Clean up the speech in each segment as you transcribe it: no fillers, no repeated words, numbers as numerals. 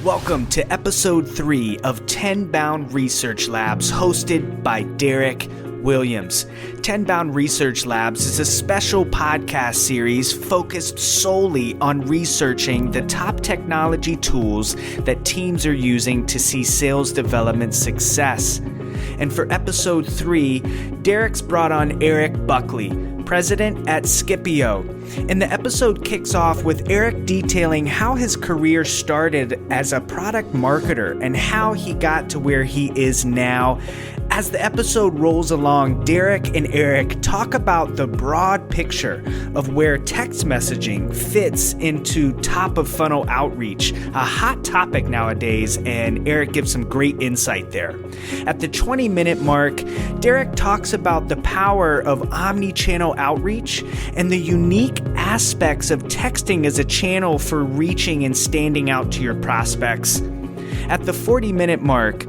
Welcome to episode 3 of Tenbound Research Labs, hosted by Derrick Williams. Tenbound Research Labs is a special podcast series focused solely on researching the top technology tools that teams are using to see sales development success. And for episode 3, Derrick's brought on Eric Buckley, president at Skipio. And the episode kicks off with Eric detailing how his career started as a product marketer and how he got to where he is now. As the episode rolls along, Derrick and Eric talk about the broad picture of where text messaging fits into top-of-funnel outreach, a hot topic nowadays, and Eric gives some great insight there. At the 20-minute mark, Derrick talks about the power of omni-channel outreach and the unique aspects of texting as a channel for reaching and standing out to your prospects. At the 40-minute mark,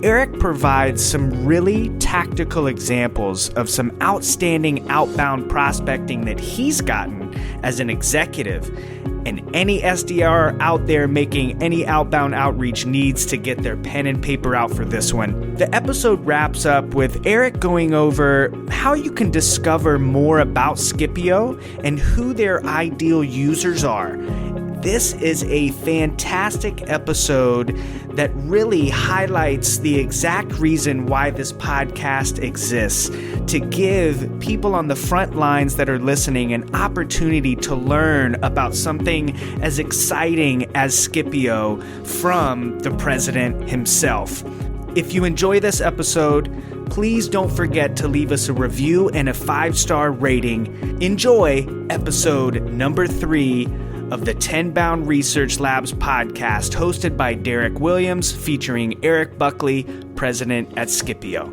Eric provides some really tactical examples of some outstanding outbound prospecting that he's gotten as an executive, and any SDR out there making any outbound outreach needs to get their pen and paper out for this one. The episode wraps up with Eric going over how you can discover more about Skipio and who their ideal users are. This is a fantastic episode that really highlights the exact reason why this podcast exists, to give people on the front lines that are listening an opportunity to learn about something as exciting as Skipio from the president himself. If you enjoy this episode, please don't forget to leave us a review and a 5-star rating. Enjoy episode number 3 of the Tenbound Research Labs podcast, hosted by Derrick Williams, featuring Eric Buckley, president at Skipio.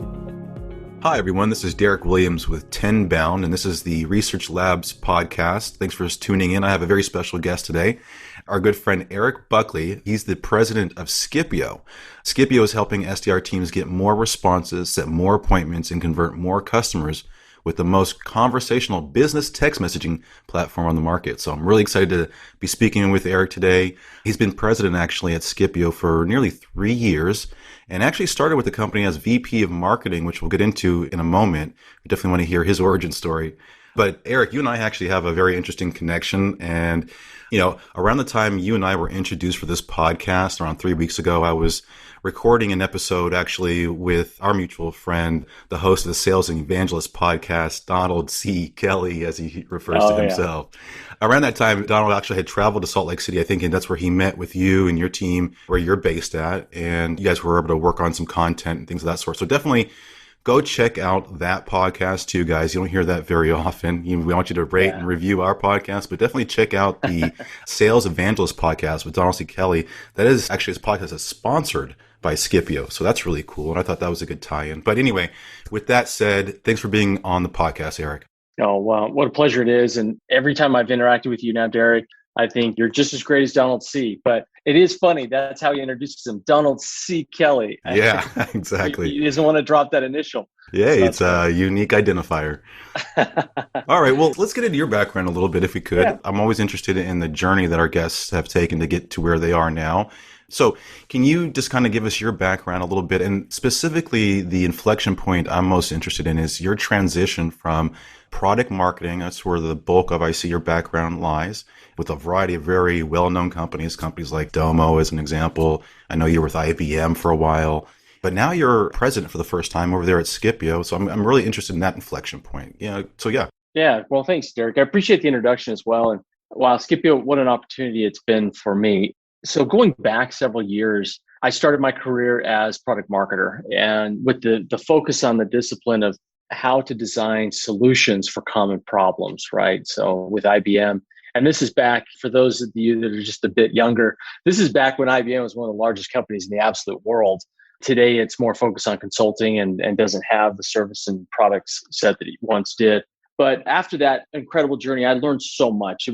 Hi, everyone. This is Derrick Williams with Tenbound, and this is the Research Labs podcast. Thanks for tuning in. I have a very special guest today, our good friend Eric Buckley. He's the president of Skipio. Skipio is helping SDR teams get more responses, set more appointments, and convert more customers with the most conversational business text messaging platform on the market. So I'm really excited to be speaking with Eric today. He's been president actually at Skipio for nearly 3 years, and actually started with the company as VP of marketing, which we'll get into in a moment. We definitely want to hear his origin story. But Eric, you and I actually have a very interesting connection. And, around the time you and I were introduced for this podcast, around 3 weeks ago, I was recording an episode actually with our mutual friend, the host of the Sales and Evangelist podcast, Donald C. Kelly, as he refers to himself. Yeah. Around that time, Donald actually had traveled to Salt Lake City, I think, and that's where he met with you and your team, where you're based at, and you guys were able to work on some content and things of that sort. So definitely go check out that podcast too, guys. You don't hear that very often. We want you to rate and review our podcast, but definitely check out the Sales Evangelist podcast with Donald C. Kelly. That is actually his podcast that's sponsored by Skipio. So that's really cool. And I thought that was a good tie-in. But anyway, with that said, thanks for being on the podcast, Eric. Oh, wow. What a pleasure it is. And every time I've interacted with you now, Derrick, I think you're just as great as Donald C. But it is funny. That's how he introduces him. Donald C. Kelly. Yeah, exactly. He doesn't want to drop that initial. Yeah, so it's a unique identifier. All right. Well, let's get into your background a little bit if we could. Yeah. I'm always interested in the journey that our guests have taken to get to where they are now. So can you just kind of give us your background a little bit, and specifically the inflection point I'm most interested in is your transition from product marketing. That's where the bulk of, I see, your background lies, with a variety of very well-known companies like Domo as an example. I know you were with IBM for a while, but now you're president for the first time over there at Skipio. So I'm really interested in that inflection point. Yeah. Well, thanks, Derrick. I appreciate the introduction as well. And wow, Skipio, what an opportunity it's been for me. So going back several years, I started my career as product marketer, and with the focus on the discipline of how to design solutions for common problems, right? So with IBM, and this is back, for those of you that are just a bit younger, this is back when IBM was one of the largest companies in the absolute world. Today, it's more focused on consulting and doesn't have the service and products set that it once did. But after that incredible journey, I learned so much.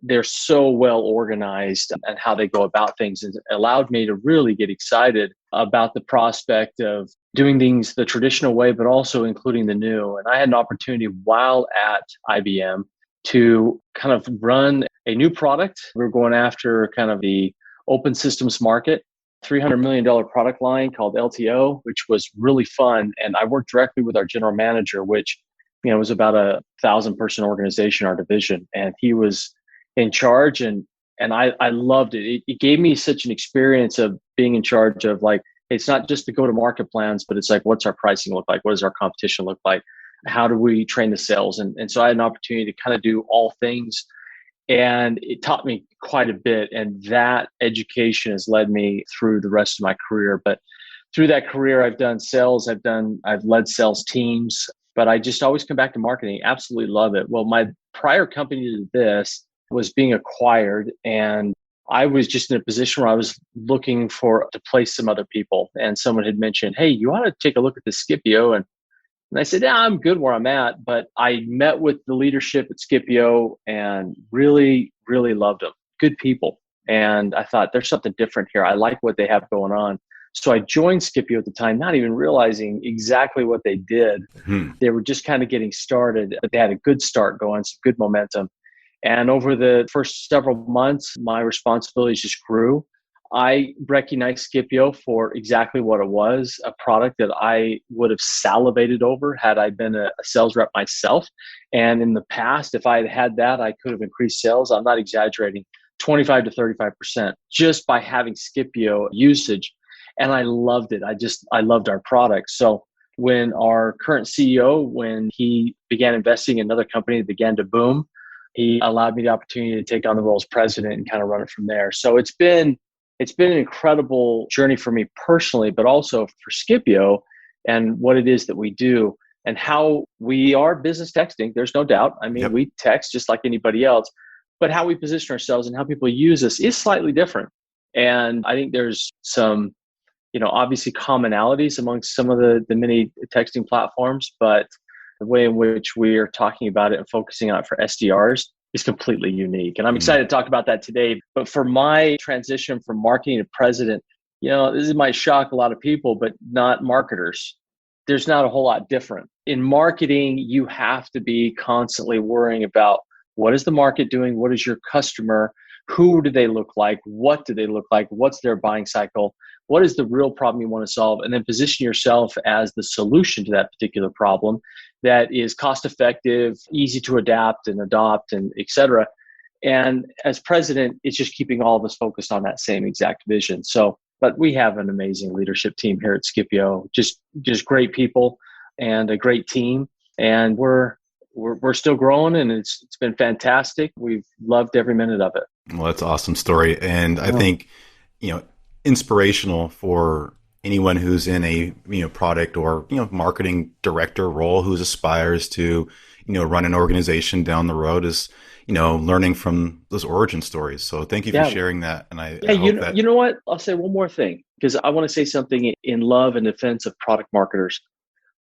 They're so well organized and how they go about things, and it allowed me to really get excited about the prospect of doing things the traditional way, but also including the new. And I had an opportunity while at IBM to kind of run a new product. We were going after kind of the open systems market, $300 million product line called LTO, which was really fun. And I worked directly with our general manager, which, was about 1,000-person organization, our division. And he was in charge, and I loved it. It gave me such an experience of being in charge of, like, it's not just the go-to-market plans, but it's like, what's our pricing look like? What does our competition look like? How do we train the sales? And so I had an opportunity to kind of do all things. And it taught me quite a bit. And that education has led me through the rest of my career. But through that career, I've done sales, I've led sales teams, but I just always come back to marketing. Absolutely love it. Well, my prior company to this was being acquired, and I was just in a position where I was looking to place some other people. And someone had mentioned, hey, you ought to take a look at the Skipio. And I said, yeah, I'm good where I'm at. But I met with the leadership at Skipio and really, really loved them. Good people. And I thought, there's something different here. I like what they have going on. So I joined Skipio at the time, not even realizing exactly what they did. They were just kind of getting started, but they had a good start going, some good momentum. And over the first several months, my responsibilities just grew. I recognized Skipio for exactly what it was, a product that I would have salivated over had I been a sales rep myself. And in the past, if I had had that, I could have increased sales. I'm not exaggerating, 25 to 35% just by having Skipio usage. And I loved it. I loved our product. So when our current CEO, when he began investing in another company that began to boom, he allowed me the opportunity to take on the role as president and kind of run it from there. So it's been an incredible journey for me personally, but also for Skipio and what it is that we do and how we are business texting. There's no doubt. I mean, We text just like anybody else, but how we position ourselves and how people use us is slightly different. And I think there's some, obviously commonalities amongst some of the many texting platforms, but the way in which we are talking about it and focusing on it for SDRs is completely unique. And I'm excited to talk about that today. But for my transition from marketing to president, this might shock a lot of people, but not marketers. There's not a whole lot different. In marketing, you have to be constantly worrying about what is the market doing? What is your customer? Who do they look like? What do they look like? What's their buying cycle? What is the real problem you want to solve? And then position yourself as the solution to that particular problem that is cost effective, easy to adapt and adopt, and et cetera. And as president, it's just keeping all of us focused on that same exact vision. So, but we have an amazing leadership team here at Skipio, just great people and a great team. And we're still growing, and it's been fantastic. We've loved every minute of it. Well, that's an awesome story. And I think, inspirational for anyone who's in a, product or, marketing director role who aspires to, run an organization down the road is, learning from those origin stories. So thank you for sharing that. And I hope that... You know what? I'll say one more thing, because I want to say something in love and defense of product marketers.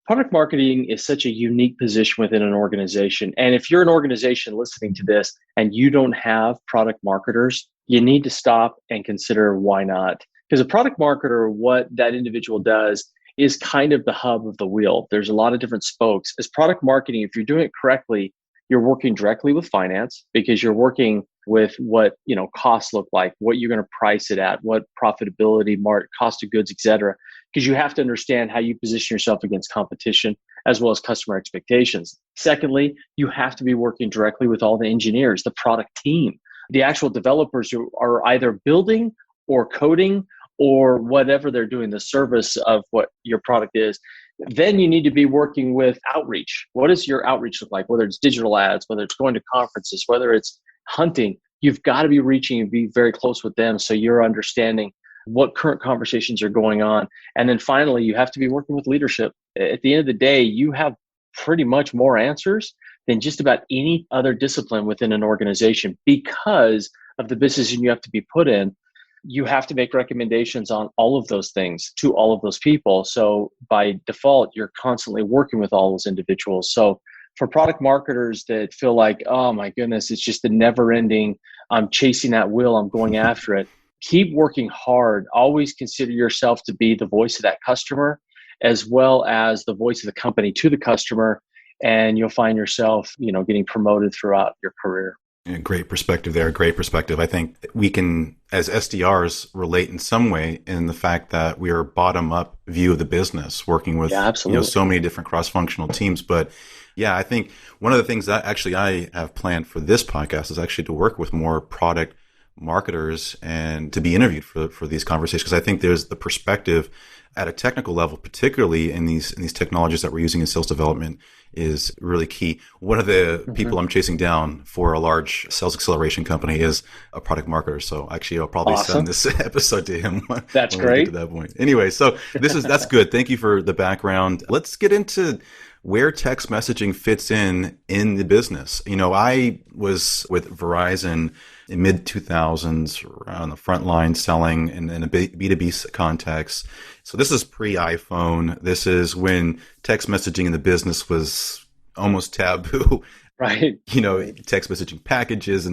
Product marketing is such a unique position within an organization. And if you're an organization listening to this and you don't have product marketers, you need to stop and consider why not. Because a product marketer, what that individual does is kind of the hub of the wheel. There's a lot of different spokes. As product marketing, if you're doing it correctly, you're working directly with finance because you're working with what costs look like, what you're going to price it at, what profitability, cost of goods, et cetera. Because you have to understand how you position yourself against competition as well as customer expectations. Secondly, you have to be working directly with all the engineers, the product team, the actual developers who are either building or coding or whatever they're doing, the service of what your product is. Then you need to be working with outreach. What does your outreach look like? Whether it's digital ads, whether it's going to conferences, whether it's hunting, you've got to be reaching and be very close with them so you're understanding what current conversations are going on. And then finally, you have to be working with leadership. At the end of the day, you have pretty much more answers than just about any other discipline within an organization because of the position you have to be put in. You have to make recommendations on all of those things to all of those people. So by default, you're constantly working with all those individuals. So for product marketers that feel like, oh my goodness, it's just a never ending, I'm chasing that wheel, I'm going after it. Keep working hard. Always consider yourself to be the voice of that customer, as well as the voice of the company to the customer. And you'll find yourself, getting promoted throughout your career. Yeah, great perspective there. Great perspective. I think we can, as SDRs, relate in some way in the fact that we are bottom up view of the business, working Yeah, with, absolutely. so many different cross functional teams. But yeah, I think one of the things that actually I have planned for this podcast is actually to work with more product marketers and to be interviewed for these conversations. Because I think there's the perspective at a technical level, particularly in these technologies that we're using in sales development, is really key. One of the Mhm. people I'm chasing down for a large sales acceleration company is a product marketer. So actually, I'll probably send Awesome. this episode to him That's when we get to great. that point. Anyway, so that's good. Thank you for the background. Let's get into where text messaging fits in the business. I was with Verizon in mid 2000s on the front line selling in a B2B context. So this is pre iPhone. This is when text messaging in the business was almost taboo. Right. Text messaging packages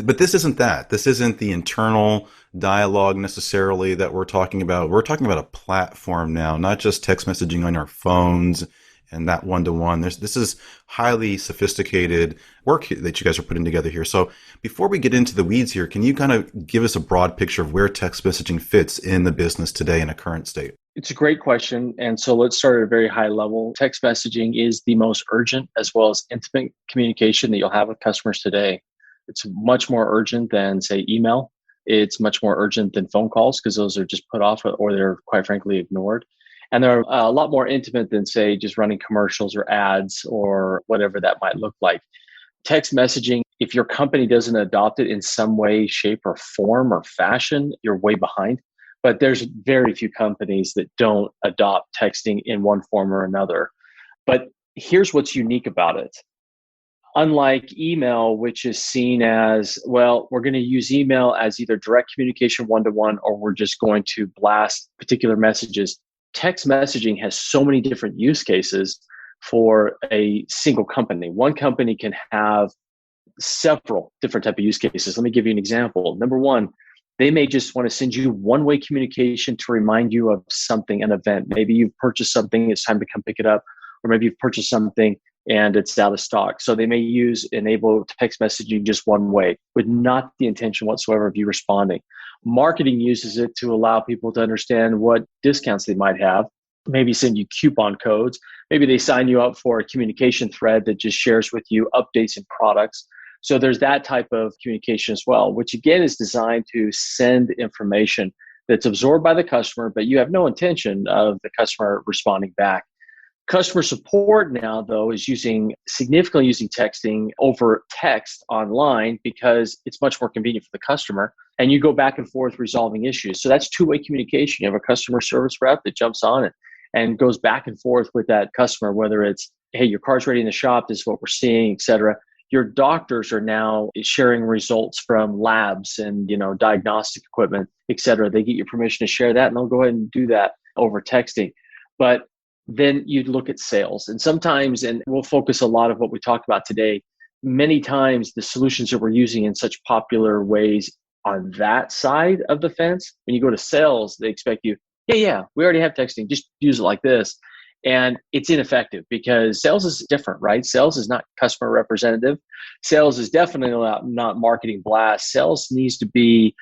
but this isn't that. This isn't the internal dialogue necessarily that we're talking about. We're talking about a platform now, not just text messaging on our phones and that one-to-one. This is highly sophisticated work that you guys are putting together here. So before we get into the weeds here, can you kind of give us a broad picture of where text messaging fits in the business today in a current state? It's a great question. And so let's start at a very high level. Text messaging is the most urgent as well as intimate communication that you'll have with customers today. It's much more urgent than, say, email. It's much more urgent than phone calls because those are just put off or they're quite frankly ignored. And they're a lot more intimate than, say, just running commercials or ads or whatever that might look like. Text messaging, if your company doesn't adopt it in some way, shape, or form or fashion, you're way behind. But there's very few companies that don't adopt texting in one form or another. But here's what's unique about it. Unlike email, which is seen as, well, we're going to use email as either direct communication one-to-one, or we're just going to blast particular messages. Text messaging has so many different use cases for a single company. One company can have several different type of use cases. Let me give you an example. Number one, they may just want to send you one-way communication to remind you of something, an event. Maybe you've purchased something, it's time to come pick it up, or maybe you've purchased something and it's out of stock. So they may enable text messaging just one way with not the intention whatsoever of you responding. Marketing uses it to allow people to understand what discounts they might have, maybe send you coupon codes. Maybe they sign you up for a communication thread that just shares with you updates and products. So there's that type of communication as well, which again is designed to send information that's absorbed by the customer, but you have no intention of the customer responding back. Customer support now, though, is significantly using texting over text online because it's much more convenient for the customer. And you go back and forth resolving issues. So that's two-way communication. You have a customer service rep that jumps on it and goes back and forth with that customer, whether it's, hey, your car's ready in the shop, this is what we're seeing, et cetera. Your doctors are now sharing results from labs and diagnostic equipment, et cetera. They get your permission to share that and they'll go ahead and do that over texting. But then you'd look at sales. And sometimes, and we'll focus a lot of what we talked about today, many times the solutions that we're using in such popular ways on that side of the fence, when you go to sales, they expect you, yeah, we already have texting, just use it like this. And it's ineffective because sales is different, right? Sales is not customer representative. Sales is definitely not marketing blast. Sales needs to be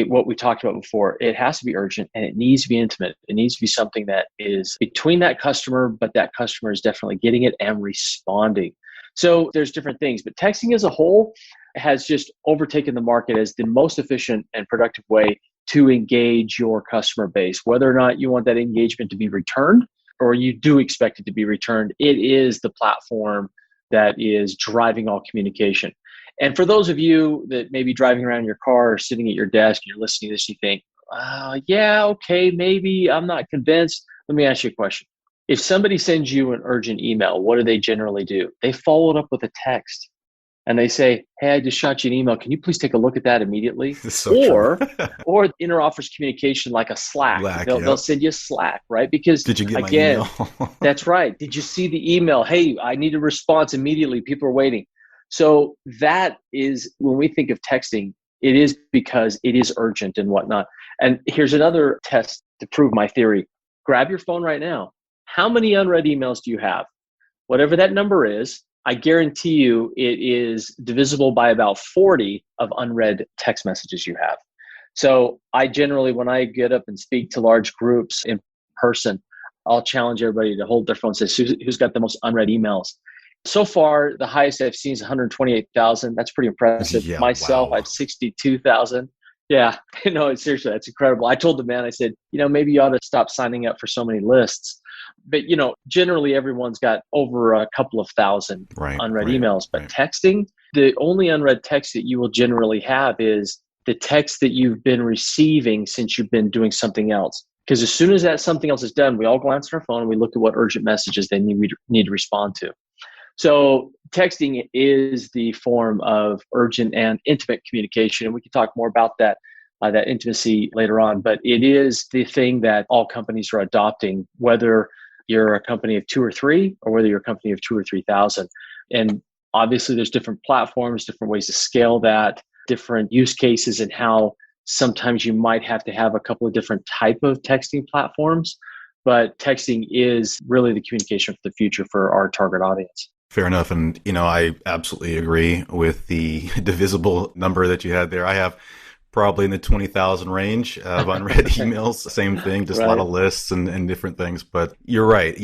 what we talked about before. It has to be urgent and it needs to be intimate. It needs to be something that is between that customer, but that customer is definitely getting it and responding. So there's different things, but texting as a whole has just overtaken the market as the most efficient and productive way to engage your customer base. Whether or not you want that engagement to be returned or you do expect it to be returned, it is the platform that is driving all communication. And for those of you that may be driving around in your car or sitting at your desk and you're listening to this, you think, yeah, okay, maybe I'm not convinced. Let me ask you a question. If somebody sends you an urgent email, what do they generally do? They follow it up with a text and they say, hey, I just shot you an email. Can you please take a look at that immediately? It's so true. Or inter-offers communication like a Slack. They'll send you a Slack, right? Because did you get my again, email? that's right. Did you see the email? Hey, I need a response immediately. People are waiting. So that is, when we think of texting, it is because it is urgent and whatnot. And here's another test to prove my theory. Grab your phone right now. How many unread emails do you have? Whatever that number is, I guarantee you it is divisible by about 40 of unread text messages you have. So I generally, when I get up and speak to large groups in person, I'll challenge everybody to hold their phone and say, who's got the most unread emails? So far, the highest I've seen is 128,000. That's pretty impressive. Yeah, Myself, wow. I have 62,000. Yeah, seriously, that's incredible. I told the man, I said, maybe you ought to stop signing up for so many lists. But, generally everyone's got over a couple of thousand unread emails. But texting, the only unread text that you will generally have is the text that you've been receiving since you've been doing something else. Because as soon as that something else is done, we all glance at our phone and we look at what urgent messages they need to respond to. So texting is the form of urgent and intimate communication. And we can talk more about that intimacy later on. But it is the thing that all companies are adopting, whether you're a company of 2 or 3 or whether you're a company of 2 or 3,000. And obviously there's different platforms, different ways to scale that, different use cases, and how sometimes you might have to have a couple of different type of texting platforms. But texting is really the communication for the future for our target audience. Fair enough. And, I absolutely agree with the divisible number that you had there. I have probably in the 20,000 range of unread emails. Same thing, just a lot of lists and different things. But you're right.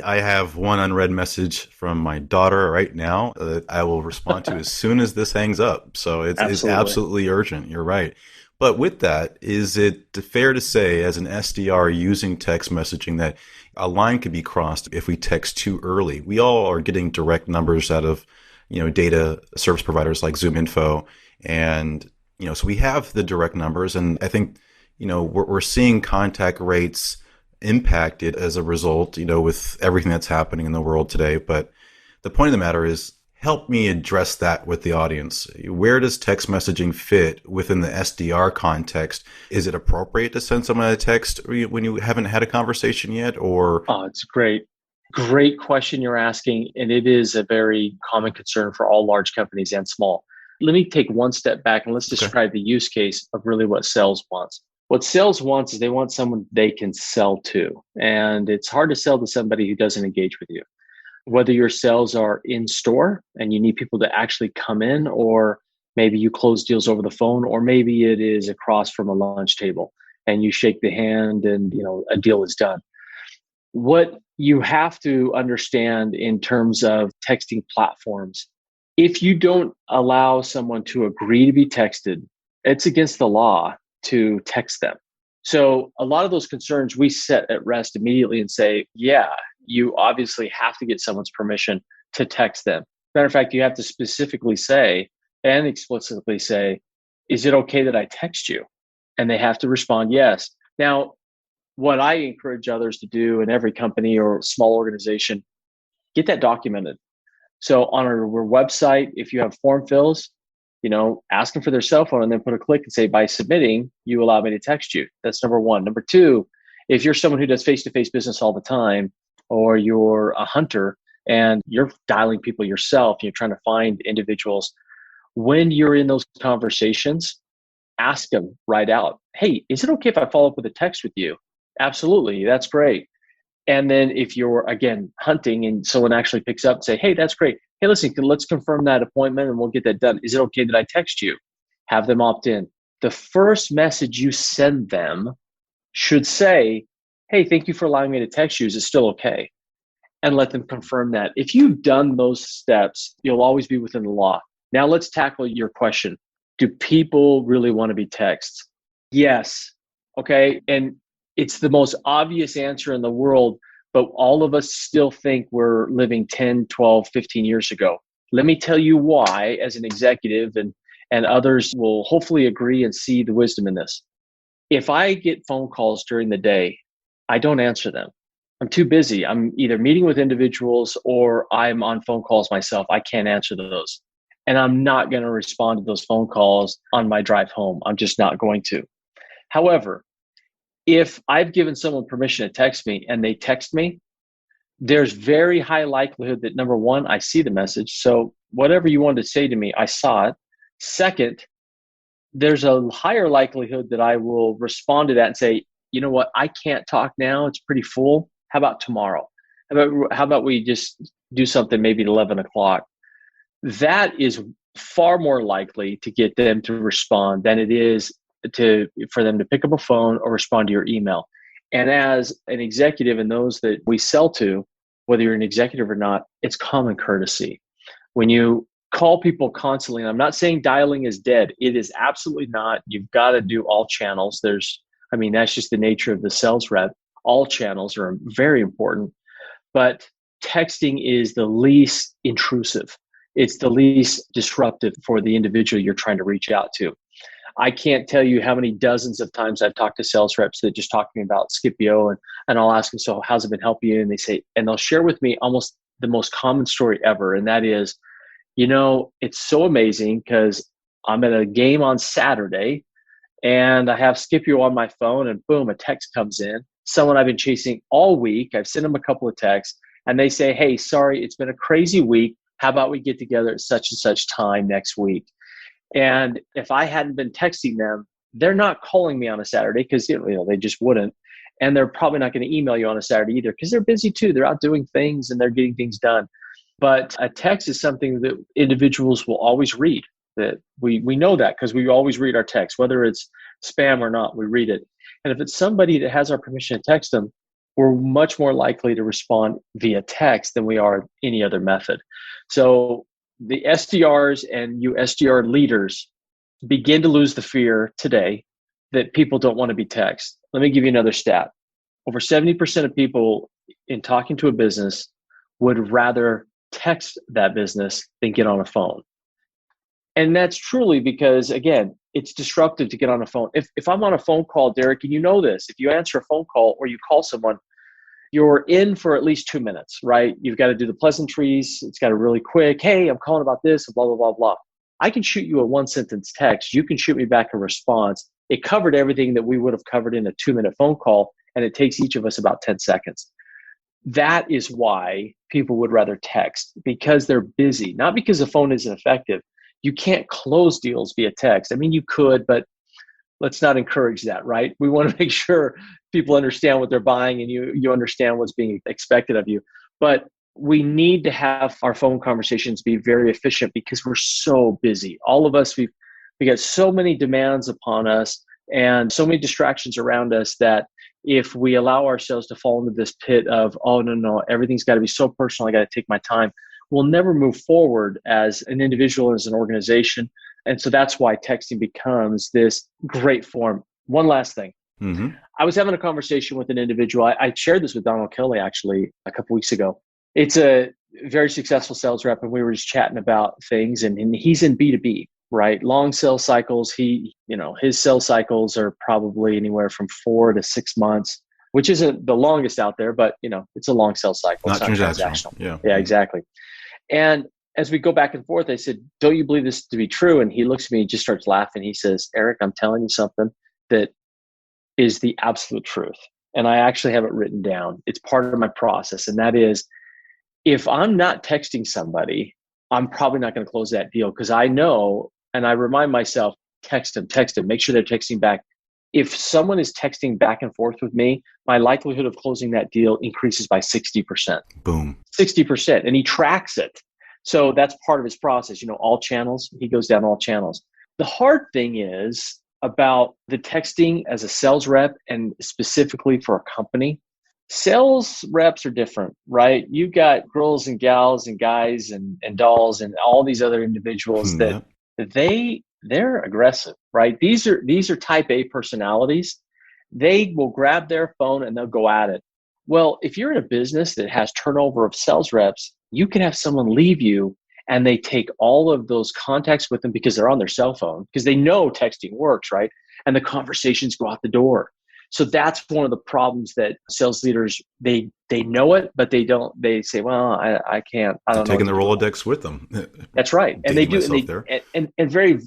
I have one unread message from my daughter right now that I will respond to as soon as this hangs up. So it's absolutely urgent. You're right. But with that, is it fair to say as an SDR using text messaging that a line could be crossed if we text too early? We all are getting direct numbers out of, data service providers like ZoomInfo. And, so we have the direct numbers. And I think, we're seeing contact rates impacted as a result, with everything that's happening in the world today. But the point of the matter is, help me address that with the audience. Where does text messaging fit within the SDR context? Is it appropriate to send someone a text when you haven't had a conversation yet? Or it's great. Great question you're asking. And it is a very common concern for all large companies and small. Let me take one step back and let's describe the use case of really what sales wants. What sales wants is they want someone they can sell to. And it's hard to sell to somebody who doesn't engage with you. Whether your sales are in store and you need people to actually come in, or maybe you close deals over the phone, or maybe it is across from a lunch table and you shake the hand and a deal is done. What you have to understand in terms of texting platforms, if you don't allow someone to agree to be texted, it's against the law to text them. So a lot of those concerns we set at rest immediately and say, yeah, you obviously have to get someone's permission to text them. Matter of fact, you have to specifically say and explicitly say, is it okay that I text you? And they have to respond yes. Now, what I encourage others to do in every company or small organization, get that documented. So on our website, if you have form fills, ask them for their cell phone and then put a click and say, by submitting, you allow me to text you. That's number one. Number two, if you're someone who does face-to-face business all the time, or you're a hunter and you're dialing people yourself, you're trying to find individuals, when you're in those conversations, ask them right out, hey, is it okay if I follow up with a text with you? Absolutely, that's great. And then if you're, again, hunting and someone actually picks up and say, hey, that's great. Hey, listen, let's confirm that appointment and we'll get that done. Is it okay that I text you? Have them opt in. The first message you send them should say, hey, thank you for allowing me to text you. Is it still okay? And let them confirm that. If you've done those steps, you'll always be within the law. Now let's tackle your question. Do people really want to be texted? Yes. Okay. And it's the most obvious answer in the world, but all of us still think we're living 10, 12, 15 years ago. Let me tell you why as an executive, and others will hopefully agree and see the wisdom in this. If I get phone calls during the day, I don't answer them. I'm too busy. I'm either meeting with individuals or I'm on phone calls myself. I can't answer those. And I'm not going to respond to those phone calls on my drive home. I'm just not going to. However, if I've given someone permission to text me and they text me, there's very high likelihood that, number one, I see the message. So whatever you wanted to say to me, I saw it. Second, there's a higher likelihood that I will respond to that and say, you know what, I can't talk now. It's pretty full. How about tomorrow? How about we just do something maybe at 11 o'clock. That is far more likely to get them to respond than it is for them to pick up a phone or respond to your email. And as an executive and those that we sell to, whether you're an executive or not, it's common courtesy. When you call people constantly, and I'm not saying dialing is dead. It is absolutely not. You've got to do all channels. That's just the nature of the sales rep. All channels are very important, but texting is the least intrusive. It's the least disruptive for the individual you're trying to reach out to. I can't tell you how many dozens of times I've talked to sales reps that just talk to me about Skipio, and I'll ask them, so how's it been helping you? And they'll share with me almost the most common story ever. And that is, it's so amazing because I'm at a game on Saturday and I have Skipio on my phone, and boom, a text comes in. Someone I've been chasing all week. I've sent them a couple of texts and they say, hey, sorry, it's been a crazy week. How about we get together at such and such time next week? And if I hadn't been texting them, they're not calling me on a Saturday because they just wouldn't. And they're probably not going to email you on a Saturday either because they're busy too. They're out doing things and they're getting things done. But a text is something that individuals will always read. That we know that because we always read our text, whether it's spam or not, we read it. And if it's somebody that has our permission to text them, we're much more likely to respond via text than we are any other method. So the SDRs and you SDR leaders begin to lose the fear today that people don't want to be texted. Let me give you another stat. Over 70% of people in talking to a business would rather text that business than get on a phone. And that's truly because, again, it's disruptive to get on a phone. If I'm on a phone call, Derrick, and you know this, if you answer a phone call or you call someone, you're in for at least 2 minutes, right? You've got to do the pleasantries. It's got to really quick. Hey, I'm calling about this, blah, blah, blah, blah. I can shoot you a 1-sentence text. You can shoot me back a response. It covered everything that we would have covered in a 2-minute phone call, and it takes each of us about 10 seconds. That is why people would rather text, because they're busy, not because the phone isn't effective. You can't close deals via text. I mean, you could, but let's not encourage that, right? We want to make sure people understand what they're buying and you understand what's being expected of you. But we need to have our phone conversations be very efficient because we're so busy. All of us, we got so many demands upon us and so many distractions around us that if we allow ourselves to fall into this pit of, oh, no, everything's got to be so personal, I got to take my time, we'll never move forward as an individual, as an organization. And so that's why texting becomes this great form. One last thing. Mm-hmm. I was having a conversation with an individual. I shared this with Donald Kelly actually a couple weeks ago. It's a very successful sales rep, and we were just chatting about things. And he's in B2B, right? Long sales cycles. His sales cycles are probably anywhere from 4 to 6 months, which isn't the longest out there, but it's a long sales cycle. Not transactional. Yeah, exactly. And as we go back and forth, I said, don't you believe this to be true? And he looks at me and just starts laughing. He says, Eric, I'm telling you something that is the absolute truth. And I actually have it written down. It's part of my process. And that is, if I'm not texting somebody, I'm probably not going to close that deal because I know, and I remind myself, text them, make sure they're texting back. If someone is texting back and forth with me, my likelihood of closing that deal increases by 60%. Boom. 60%. And he tracks it. So that's part of his process. All channels, he goes down all channels. The hard thing is about the texting as a sales rep and specifically for a company. Sales reps are different, right? You've got girls and gals and guys and dolls and all these other individuals that they're aggressive, right? These are type A personalities. They will grab their phone and they'll go at it. Well, if you're in a business that has turnover of sales reps, you can have someone leave you and they take all of those contacts with them because they're on their cell phone, because they know texting works, right? And the conversations go out the door. So that's one of the problems that sales leaders, they know it, but they don't, they say, well, I can't, I don't know. Taking the Rolodex with them. That's right. And they do, and very,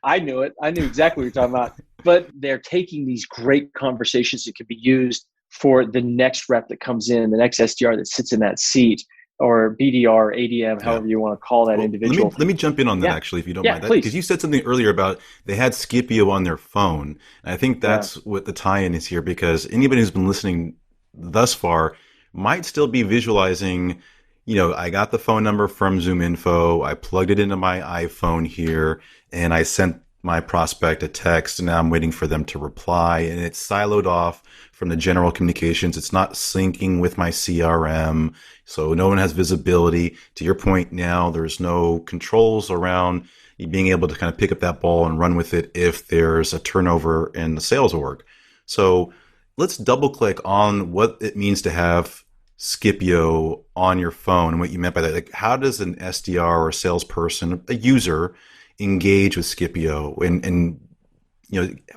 I knew it. I knew exactly what you're talking about, but they're taking these great conversations that could be used for the next rep that comes in, the next SDR that sits in that seat, or BDR, ADM, however you want to call that individual. Let me jump in on that actually, if you don't mind. Because you said something earlier about they had Skipio on their phone. And I think that's what the tie-in is here, because anybody who's been listening thus far might still be visualizing, I got the phone number from ZoomInfo. I plugged it into my iPhone here and I sent my prospect a text, and now I'm waiting for them to reply, and it's siloed off from the general communications. It's not syncing with my CRM. So no one has visibility. To your point now, there's no controls around you being able to kind of pick up that ball and run with it if there's a turnover in the sales org. So let's double click on what it means to have Skipio on your phone and what you meant by that. Like, how does an SDR or a salesperson, a user, engage with Skipio and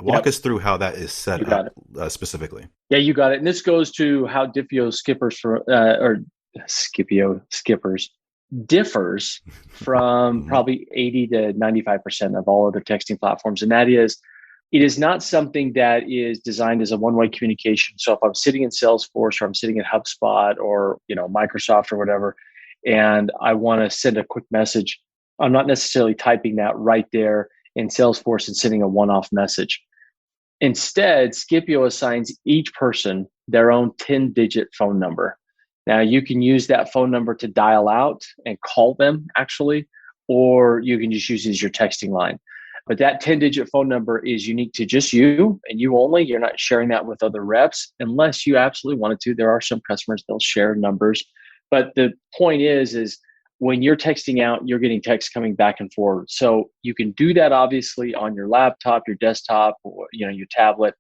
walk us through how that is set up specifically. Yeah, you got it. And this goes to how Skipio skippers differs from probably 80 to 95% of all other texting platforms. And that is, it is not something that is designed as a one-way communication. So if I'm sitting in Salesforce or I'm sitting in HubSpot or Microsoft or whatever, and I want to send a quick message, I'm not necessarily typing that right there in Salesforce and sending a one-off message. Instead, Skipio assigns each person their own 10-digit phone number. Now, you can use that phone number to dial out and call them, actually, or you can just use it as your texting line. But that 10-digit phone number is unique to just you and you only. You're not sharing that with other reps unless you absolutely wanted to. There are some customers, they'll share numbers. But the point is when you're texting out, you're getting texts coming back and forward. So you can do that obviously on your laptop, your desktop, or your tablet.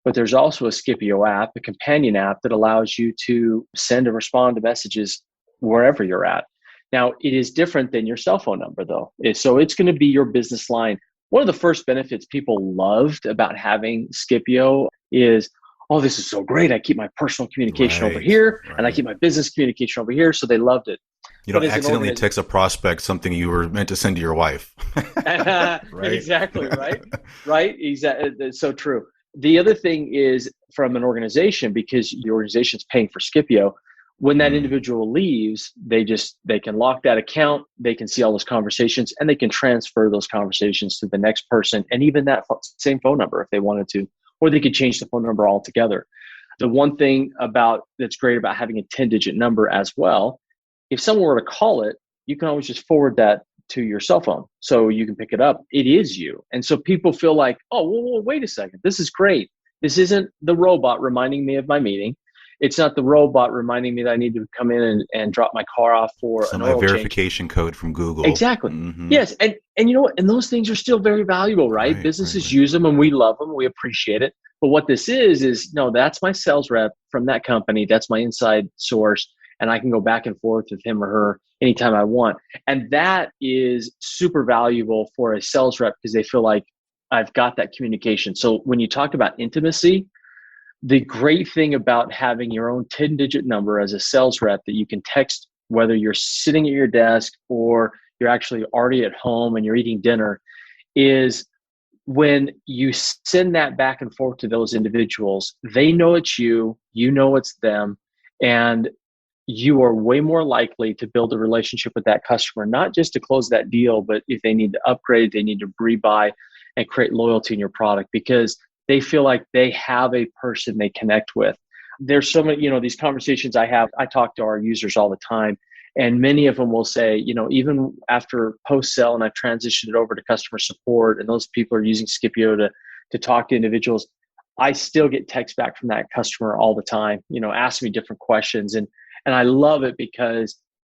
But there's also a Skipio app, a companion app that allows you to send and respond to messages wherever you're at. Now, it is different than your cell phone number, though. So it's going to be your business line. One of the first benefits people loved about having Skipio is, oh, this is so great. I keep my personal communication over here, and I keep my business communication over here. So they loved it. You don't accidentally text a prospect something you were meant to send to your wife. Right? Exactly, right? Right? Exactly. That's so true. The other thing is from an organization, because the organization's paying for Skipio, when that individual leaves, they can lock that account, they can see all those conversations, and they can transfer those conversations to the next person, and even that same phone number if they wanted to, or they could change the phone number altogether. The one thing that's great about having a 10-digit number as well, if someone were to call it, you can always just forward that to your cell phone so you can pick it up. It is you. And so people feel like, oh, well, wait a second. This is great. This isn't the robot reminding me of my meeting. It's not the robot reminding me that I need to come in and drop my car off for an oil verification change. Code from Google. Exactly. Mm-hmm. Yes. And you know what? And those things are still very valuable, right? Businesses use them and we love them. We appreciate it. But what this is no, that's my sales rep from that company. That's my inside source. And I can go back and forth with him or her anytime I want. And that is super valuable for a sales rep because they feel like I've got that communication. So when you talk about intimacy, the great thing about having your own 10-digit number as a sales rep that you can text, whether you're sitting at your desk or you're actually already at home and you're eating dinner, is when you send that back and forth to those individuals, they know it's you, you know it's them, and you are way more likely to build a relationship with that customer, not just to close that deal, but if they need to upgrade, they need to rebuy and create loyalty in your product because they feel like they have a person they connect with. There's so many, these conversations I talk to our users all the time, and many of them will say, even after post-sale and I've transitioned it over to customer support and those people are using Skipio to talk to individuals, I still get texts back from that customer all the time, ask me different questions. And I love it because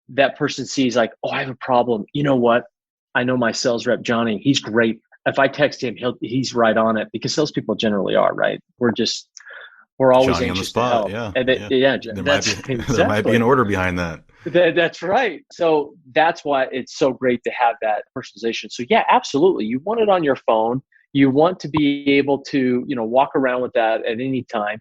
that person sees like, oh, I have a problem. You know what? I know my sales rep, Johnny, he's great. If I text him, he's right on it because salespeople generally are, right? We're always Johnny anxious on the spot, to help. Yeah. There might be an order behind that. That's right. So that's why it's so great to have that personalization. So yeah, absolutely. You want it on your phone. You want to be able to, walk around with that at any time,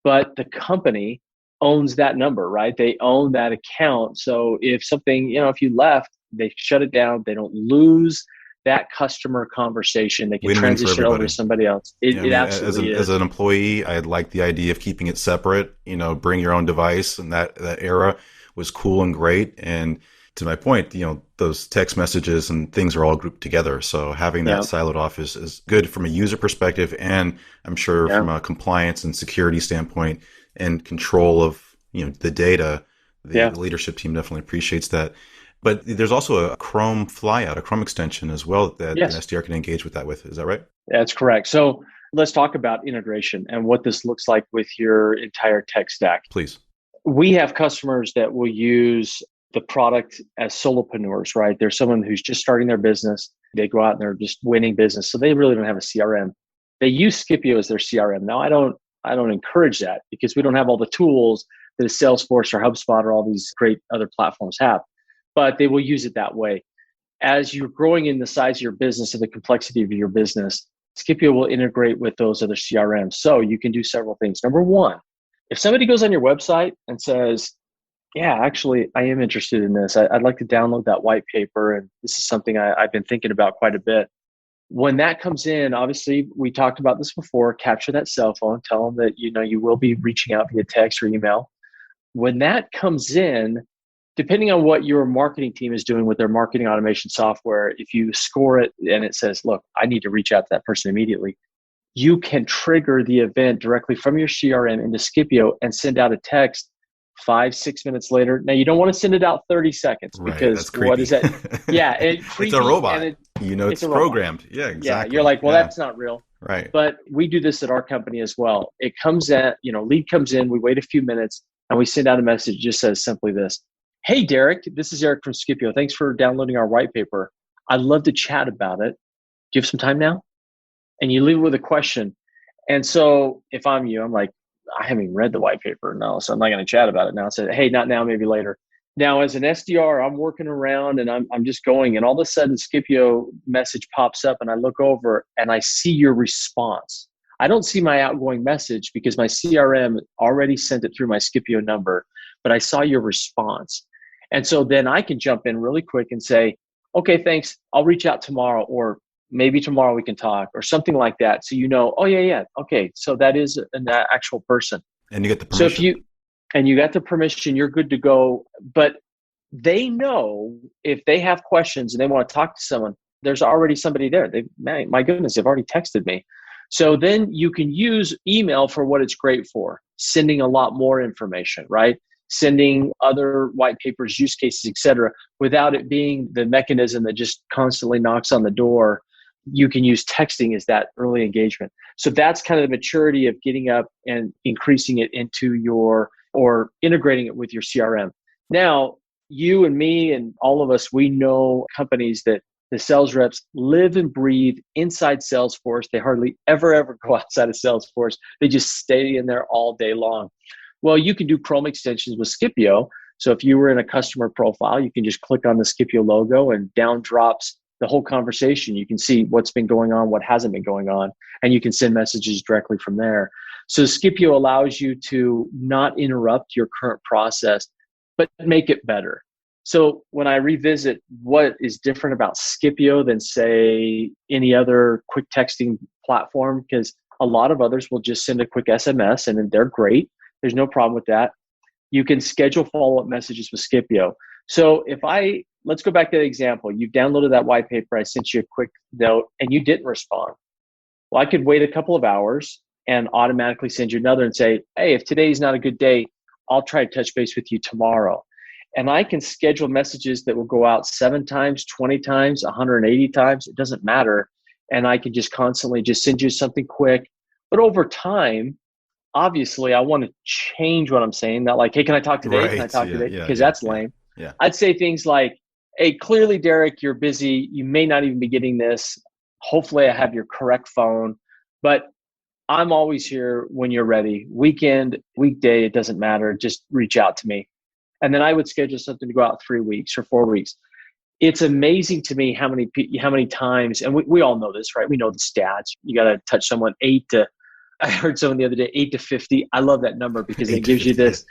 but the company owns that number, right? They own that account. So if something, if you left, they shut it down. They don't lose that customer conversation. They can transition over to somebody else. It absolutely is. As an employee, I like the idea of keeping it separate, bring your own device. And that era was cool and great. And to my point, those text messages and things are all grouped together. So having that siloed off is good from a user perspective. And I'm sure from a compliance and security standpoint and control of, the data, The leadership team definitely appreciates that. But there's also a Chrome flyout, a Chrome extension as well that an SDR can engage with that with. Is that right? That's correct. So let's talk about integration and what this looks like with your entire tech stack. Please. We have customers that will use the product as solopreneurs, right? There's someone who's just starting their business. They go out and they're just winning business. So they really don't have a CRM. They use Skipio as their CRM. Now, I don't encourage that because we don't have all the tools that a Salesforce or HubSpot or all these great other platforms have, but they will use it that way. As you're growing in the size of your business and the complexity of your business, Skipio will integrate with those other CRMs. So you can do several things. Number one, if somebody goes on your website and says, yeah, actually, I am interested in this. I'd like to download that white paper. And this is something I've been thinking about quite a bit. When that comes in, obviously, we talked about this before, capture that cell phone, tell them that you will be reaching out via text or email. When that comes in, depending on what your marketing team is doing with their marketing automation software, if you score it and it says, look, I need to reach out to that person immediately, you can trigger the event directly from your CRM into Skipio and send out a text 5-6 minutes later. Now, you don't want to send it out 30 seconds because what is that? Yeah, it's a robot. It's programmed. Yeah, exactly. Yeah, you're like, well, that's not real. Right. But we do this at our company as well. It comes at, lead comes in, we wait a few minutes, and we send out a message that just says simply this: hey, Derrick, this is Eric from Skipio. Thanks for downloading our white paper. I'd love to chat about it. Do you have some time now? And you leave it with a question. And so if I'm you, I'm like, I haven't even read the white paper. No, so I'm not going to chat about it now. I said, hey, not now, maybe later. Now, as an SDR, I'm working around and I'm just going. And all of a sudden, Skipio message pops up and I look over and I see your response. I don't see my outgoing message because my CRM already sent it through my Skipio number, but I saw your response. And so then I can jump in really quick and say, okay, thanks. I'll reach out tomorrow, or maybe tomorrow we can talk, or something like that. So oh yeah. Okay, so that is an actual person. And you get the permission. So you got the permission, you're good to go. But they know if they have questions and they want to talk to someone, there's already somebody there. My goodness, they've already texted me. So then you can use email for what it's great for, sending a lot more information, right? Sending other white papers, use cases, et cetera, without it being the mechanism that just constantly knocks on the door. You can use texting as that early engagement. So that's kind of the maturity of getting up and increasing it into or integrating it with your CRM. Now, you and me and all of us, we know companies that the sales reps live and breathe inside Salesforce. They hardly ever go outside of Salesforce. They just stay in there all day long. Well, you can do Chrome extensions with Skipio. So if you were in a customer profile, you can just click on the Skipio logo and down drops the whole conversation. You can see what's been going on, what hasn't been going on, and you can send messages directly from there. So Skipio allows you to not interrupt your current process, but make it better. So when I revisit what is different about Skipio than, say, any other quick texting platform, because a lot of others will just send a quick SMS and they're great. There's no problem with that. You can schedule follow-up messages with Skipio. So let's go back to the example. You downloaded that white paper. I sent you a quick note and you didn't respond. Well, I could wait a couple of hours and automatically send you another and say, hey, if today's not a good day, I'll try to touch base with you tomorrow. And I can schedule messages that will go out 7 times, 20 times, 180 times. It doesn't matter. And I can just constantly just send you something quick. But over time, obviously, I want to change what I'm saying. Not like, hey, can I talk today? Right. Can I talk today? Because that's lame. Yeah. I'd say things like, hey, clearly, Derrick, you're busy. You may not even be getting this. Hopefully, I have your correct phone. But I'm always here when you're ready. Weekend, weekday, it doesn't matter. Just reach out to me. And then I would schedule something to go out 3 weeks or 4 weeks. It's amazing to me how many times, and we all know this, right? We know the stats. You got to touch someone I heard someone the other day, 8 to 50. I love that number because it gives you this,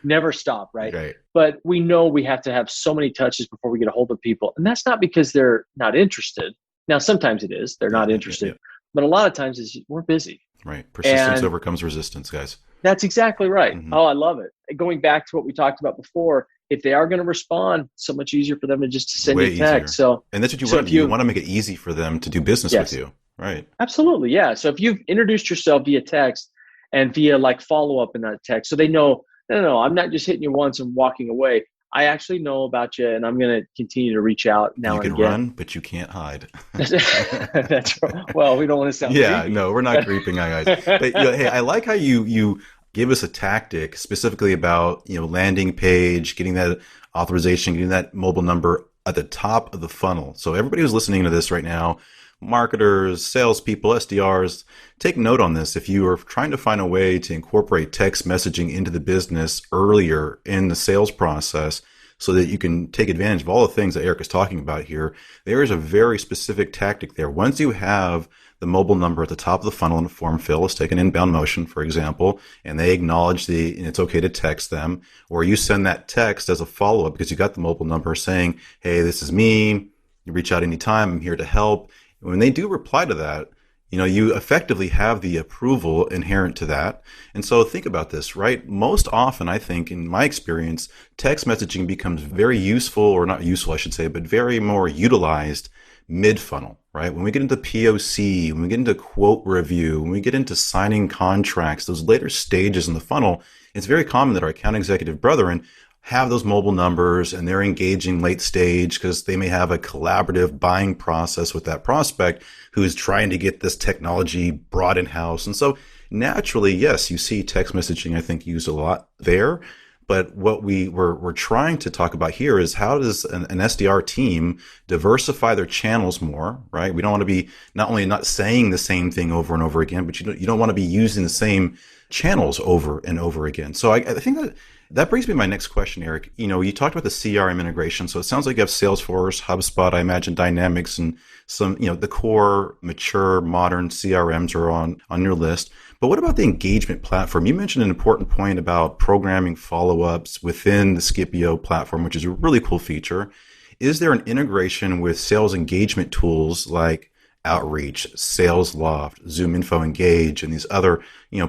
never stop, right? But we know we have to have so many touches before we get a hold of people. And that's not because they're not interested. Now, sometimes it is. They're not interested. But a lot of times we're busy. Right. Persistence overcomes resistance, guys. That's exactly right. Mm-hmm. Oh, I love it. Going back to what we talked about before, if they are going to respond, so much easier for them to just send you a text. So, and that's what you want to do. You want to make it easy for them to do business with you. Right. Absolutely. Yeah. So if you've introduced yourself via text and via like follow-up in that text, so they know no, I'm not just hitting you once and walking away. I actually know about you, and I'm going to continue to reach out now You and can again. run, but you can't hide. That's well, we don't want to sound Yeah, creepy. no, we're not creeping, guys. But hey, I like how you give us a tactic specifically about landing page, getting that authorization, getting that mobile number at the top of the funnel. So everybody who's listening to this right now, marketers, salespeople, SDRs, take note on this. If you are trying to find a way to incorporate text messaging into the business earlier in the sales process, so that you can take advantage of all the things that Eric is talking about here, there is a very specific tactic there. Once you have the mobile number at the top of the funnel in a form fill, let's take an inbound motion, for example, and they acknowledge and it's okay to text them, or you send that text as a follow-up because you got the mobile number saying, hey, this is me. You reach out anytime. I'm here to help. When they do reply to that, you effectively have the approval inherent to that. And so think about this, right? Most often, I think, in my experience, text messaging becomes very useful, or not useful, I should say, but very more utilized mid-funnel, right? When we get into POC, when we get into quote review, when we get into signing contracts, those later stages in the funnel, it's very common that our account executive brethren have those mobile numbers and they're engaging late stage because they may have a collaborative buying process with that prospect who is trying to get this technology brought in-house. And so naturally, yes, you see text messaging, I think, used a lot there. But what we're trying to talk about here is how does an SDR team diversify their channels more, right? We don't want to be not only not saying the same thing over and over again, but you don't want to be using the same channels over and over again. So I think that brings me to my next question, Eric. You talked about the CRM integration. So it sounds like you have Salesforce, HubSpot, I imagine Dynamics, and some, the core, mature, modern CRMs are on your list. But what about the engagement platform? You mentioned an important point about programming follow-ups within the Skipio platform, which is a really cool feature. Is there an integration with sales engagement tools like Outreach, SalesLoft, ZoomInfo Engage, and these other,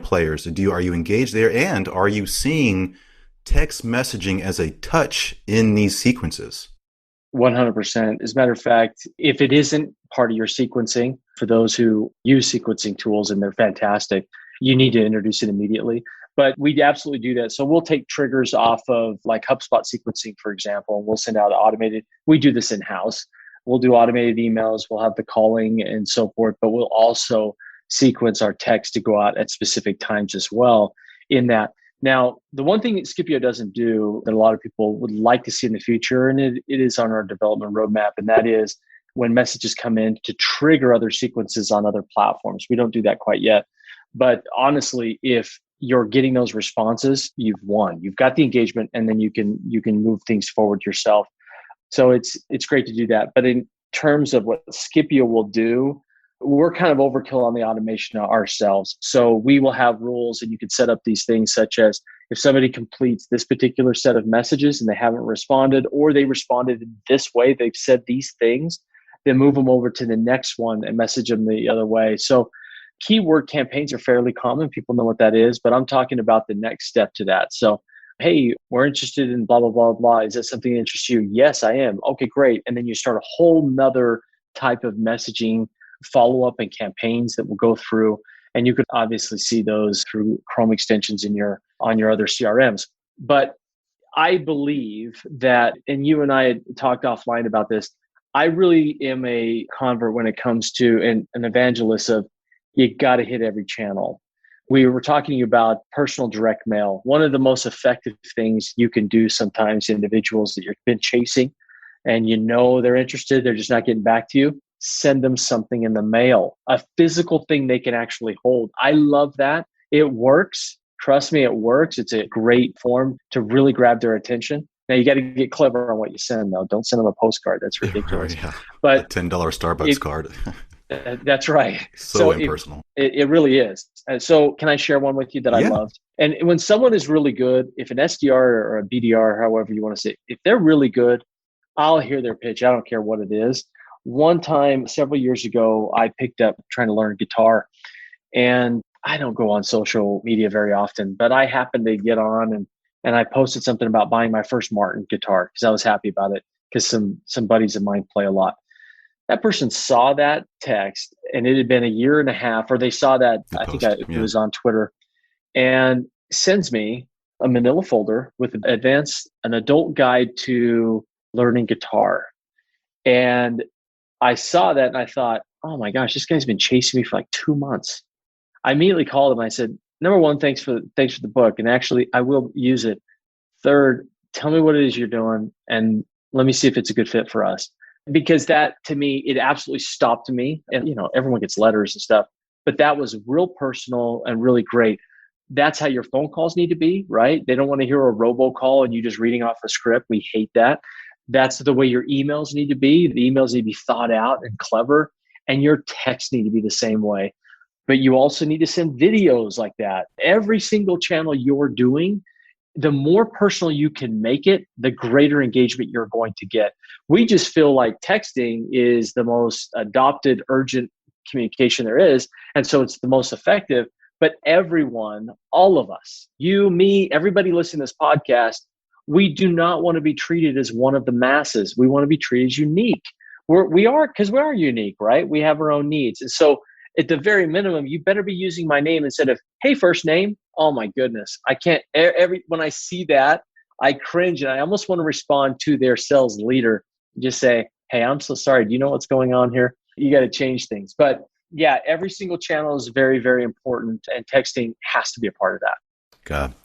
players? Are you engaged there? And are you seeing text messaging as a touch in these sequences? 100%. As a matter of fact, if it isn't part of your sequencing, for those who use sequencing tools and they're fantastic, you need to introduce it immediately. But we absolutely do that. So we'll take triggers off of like HubSpot sequencing, for example, and we'll send out automated. We do this in-house. We'll do automated emails. We'll have the calling and so forth, but we'll also sequence our text to go out at specific times as well in that. Now, the one thing that Skipio doesn't do that a lot of people would like to see in the future, and it is on our development roadmap, and that is when messages come in to trigger other sequences on other platforms. We don't do that quite yet. But honestly, if you're getting those responses, you've won. You've got the engagement, and then you can move things forward yourself. So it's great to do that. But in terms of what Skipio will do, we're kind of overkill on the automation ourselves. So we will have rules, and you can set up these things such as if somebody completes this particular set of messages and they haven't responded, or they responded in this way, they've said these things, then move them over to the next one and message them the other way. So keyword campaigns are fairly common. People know what that is, but I'm talking about the next step to that. So, hey, we're interested in blah, blah, blah, blah. Is that something that interests you? Yes, I am. Okay, great. And then you start a whole nother type of messaging follow-up and campaigns that will go through. And you could obviously see those through Chrome extensions on your other CRMs. But I believe that, and you and I had talked offline about this, I really am a convert when it comes to an evangelist of you got to hit every channel. We were talking about personal direct mail. One of the most effective things you can do sometimes, individuals that you've been chasing and they're interested, they're just not getting back to you, send them something in the mail, a physical thing they can actually hold. I love that. It works. Trust me, it works. It's a great form to really grab their attention. Now, you got to get clever on what you send, though. Don't send them a postcard. That's ridiculous. Yeah. But a $10 Starbucks card. That's right. So impersonal. It really is. So can I share one with you that I loved? And when someone is really good, if an SDR or a BDR, however you want to say, if they're really good, I'll hear their pitch. I don't care what it is. One time, several years ago, I picked up trying to learn guitar. And I don't go on social media very often, but I happened to get on and I posted something about buying my first Martin guitar because I was happy about it because some buddies of mine play a lot. That person saw that text, and it had been a year and a half, or they saw that, it was on Twitter, and sends me a manila folder with an adult guide to learning guitar. And I saw that and I thought, oh my gosh, this guy's been chasing me for like 2 months. I immediately called him. I said, number one, thanks for the book. And actually, I will use it. Third, tell me what it is you're doing and let me see if it's a good fit for us. Because that, to me, it absolutely stopped me. And, everyone gets letters and stuff, but that was real personal and really great. That's how your phone calls need to be, right? They don't want to hear a robocall and you just reading off a script. We hate that. That's the way your emails need to be. The emails need to be thought out and clever, and your texts need to be the same way. But you also need to send videos like that. Every single channel you're doing, the more personal you can make it, the greater engagement you're going to get. We just feel like texting is the most adopted, urgent communication there is. And so it's the most effective. But everyone, all of us, you, me, everybody listening to this podcast, we do not want to be treated as one of the masses. We want to be treated as unique. We are unique, right? We have our own needs. And so at the very minimum, you better be using my name instead of, hey, first name. Oh my goodness. I can't, when I see that, I cringe and I almost want to respond to their sales leader and just say, hey, I'm so sorry. Do you know what's going on here? You got to change things. But yeah, every single channel is very, very important, and texting has to be a part of that.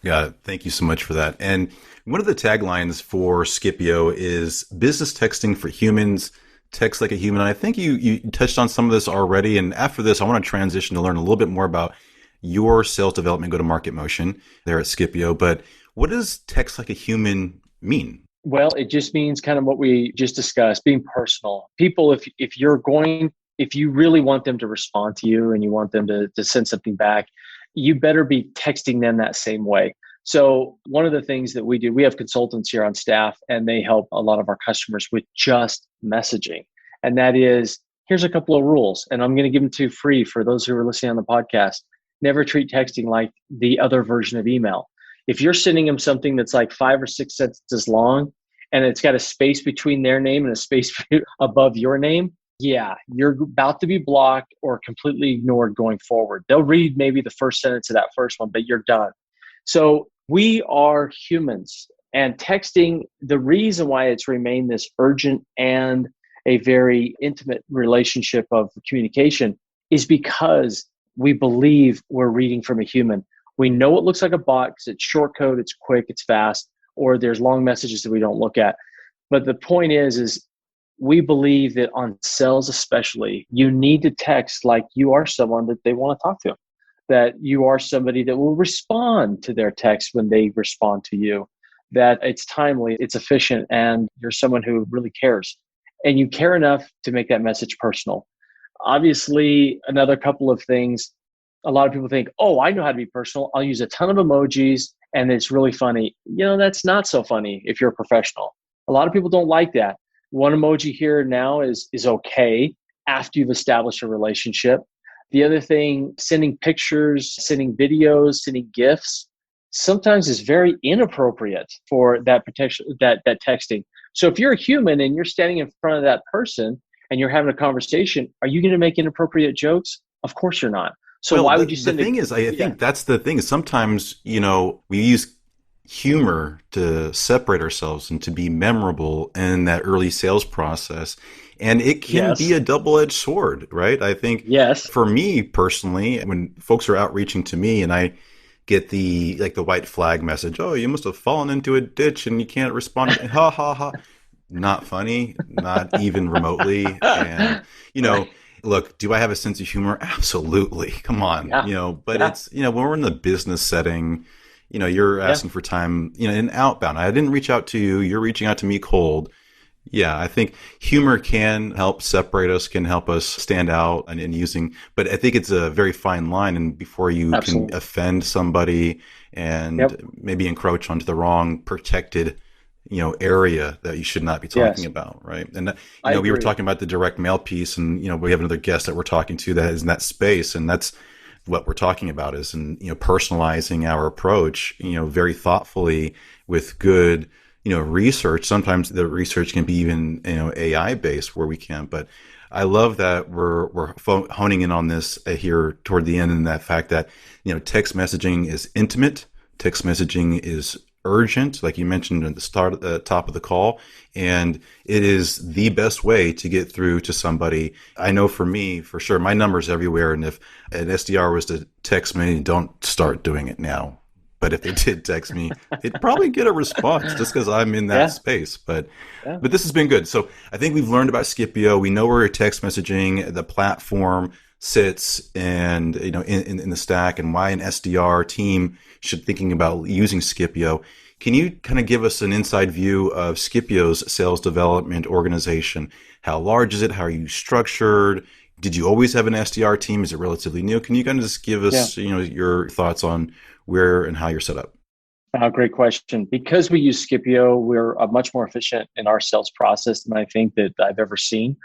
Got it. Thank you so much for that. And one of the taglines for Skipio is business texting for humans, text like a human. And I think you touched on some of this already. And after this, I want to transition to learn a little bit more about your sales development go-to-market motion there at Skipio. But what does text like a human mean? Well, it just means kind of what we just discussed, being personal. People, if you really want them to respond to you and you want them to send something back, you better be texting them that same way. So one of the things that we do, we have consultants here on staff, and they help a lot of our customers with just messaging. And that is, here's a couple of rules, and I'm going to give them to you free for those who are listening on the podcast. Never treat texting like the other version of email. If you're sending them something that's like 5 or 6 sentences long, and it's got a space between their name and a space above your name, yeah, you're about to be blocked or completely ignored going forward. They'll read maybe the first sentence of that first one, but you're done. So we are humans, and texting, the reason why it's remained this urgent and a very intimate relationship of communication is because we believe we're reading from a human. We know it looks like a bot because it's short code, it's quick, it's fast, or there's long messages that we don't look at. But the point is we believe that on sales especially, you need to text like you are someone that they want to talk to, that you are somebody that will respond to their text when they respond to you, that it's timely, it's efficient, and you're someone who really cares. And you care enough to make that message personal. Obviously, another couple of things, a lot of people think, oh, I know how to be personal. I'll use a ton of emojis and it's really funny. That's not so funny if you're a professional. A lot of people don't like that. One emoji here now is okay after you've established a relationship. The other thing, sending pictures, sending videos, sending GIFs, sometimes is very inappropriate for that protection, that texting. So if you're a human and you're standing in front of that person and you're having a conversation, are you going to make inappropriate jokes? Of course you're not. So why would you send the thing is, I think that's the thing is sometimes, we use humor to separate ourselves and to be memorable in that early sales process. And it can be a double-edged sword, right? I think for me personally, when folks are outreaching to me and I get the white flag message, oh, you must have fallen into a ditch and you can't respond. Ha, ha, ha. Not funny, not even remotely. And, look, do I have a sense of humor? Absolutely. Come on. But it's, when we're in the business setting, you're asking for time, in outbound. I didn't reach out to you. You're reaching out to me cold. Yeah, I think humor can help separate us, can help us stand out and using, but I think it's a very fine line, and before you can offend somebody and maybe encroach onto the wrong protected, area that you should not be talking about, right? And, we were talking about the direct mail piece, and, we have another guest that we're talking to that is in that space, and that's what we're talking about is, personalizing our approach, very thoughtfully with good, research. Sometimes the research can be even, AI based where we can, but I love that we're honing in on this here toward the end, and that fact that, text messaging is intimate, text messaging is urgent, like you mentioned at the top of the call, and it is the best way to get through to somebody. I know for me, for sure, my number's everywhere, and if an SDR was to text me, don't start doing it now. But if they did text me, they'd probably get a response just because I'm in that space. But this has been good. So I think we've learned about Skipio. We know where text messaging, the platform sits, and in the stack, and why an SDR team should thinking about using Skipio. Can you kind of give us an inside view of Skipio's sales development organization? How large is it? How are you structured? Did you always have an SDR team? Is it relatively new? Can you kind of just give us your thoughts on where and how you're set up? Great question. Because we use Skipio, we're much more efficient in our sales process than I think that I've ever seen,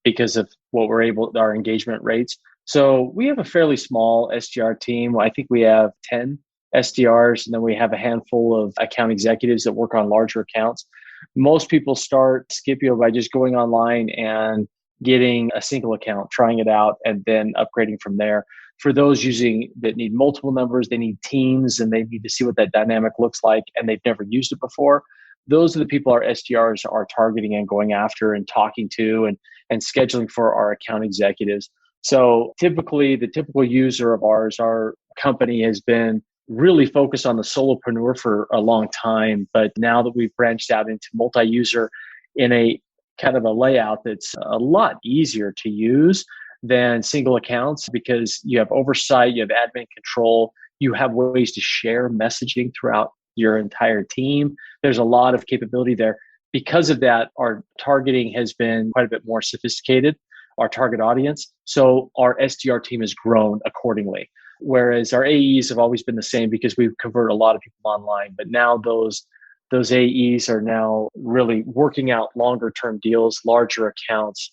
because of what our engagement rates. So we have a fairly small SDR team. I think we have 10 SDRs, and then we have a handful of account executives that work on larger accounts. Most people start Skipio by just going online and getting a single account, trying it out, and then upgrading from there. For those that need multiple numbers, they need teams, and they need to see what that dynamic looks like, and they've never used it before. Those are the people our SDRs are targeting and going after and talking to and scheduling for our account executives. So typically, the typical user of our company has been really focused on the solopreneur for a long time. But now that we've branched out into multi-user in a kind of a layout that's a lot easier to use than single accounts, because you have oversight, you have admin control, you have ways to share messaging throughout your entire team. There's a lot of capability there. Because of that, our targeting has been quite a bit more sophisticated, our target audience. So our SDR team has grown accordingly. Whereas our AEs have always been the same because we've converted a lot of people online. But now those AEs are now really working out longer term deals, larger accounts.